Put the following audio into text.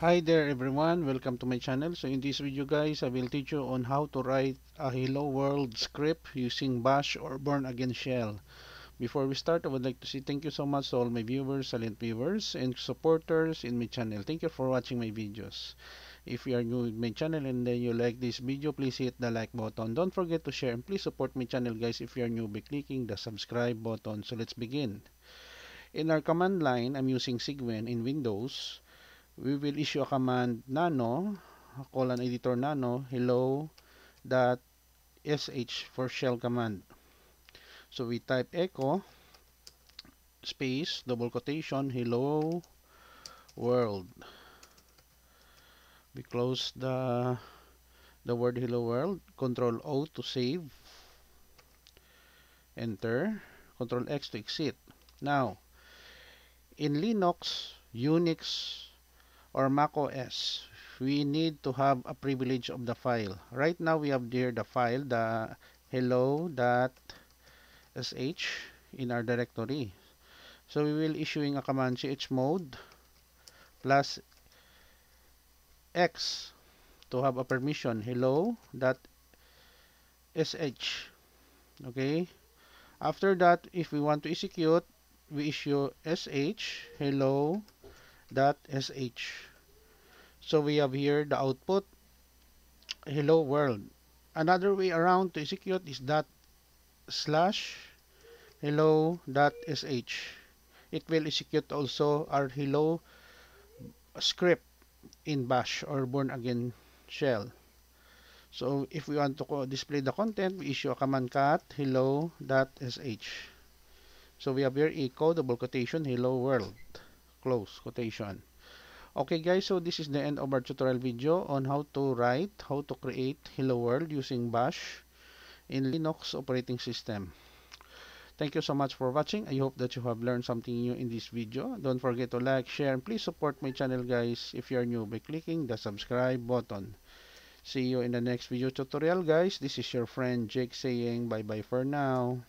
Hi there everyone, welcome to my channel. So in this video guys, I will teach you on how to write a Hello World script using Bash or Born Again Shell. Before we start, I would like to say thank you so much to all my viewers, silent viewers, and supporters in my channel. Thank you for watching my videos. If you are new with my channel and then you like this video, please hit the like button. Don't forget to share and please support my channel guys if you are new by clicking the subscribe button. So let's begin. In our command line, I'm using Cygwin in Windows. We will issue a command nano :editor nano hello dot sh for shell command. So we type echo space double quotation hello world. We close the word hello world. Control O to save. Enter. Control X to exit. Now, in Linux, Unix, or Mac OS, we need to have a privilege of the file. Right now, we have there the file, the hello.sh in our directory. So we will issuing a command chmod plus X to have a permission hello.sh. Okay. After that, if we want to execute, we issue sh hello.sh. So we have here the output hello world. Another way around to execute is that slash hello.sh. It will execute also our hello script in bash or born again shell. So if we want to display the content, we issue a command cat hello.sh. So we have here echo double quotation hello world close quotation. Okay guys, so this is the end of our tutorial video on how to create hello world using bash in Linux operating system. Thank you so much for watching. I hope that you have learned something new in this video. Don't forget to like, share, and please support my channel guys if you are new by clicking the subscribe button. See you in the next video tutorial guys. This is your friend Jake saying bye bye for now.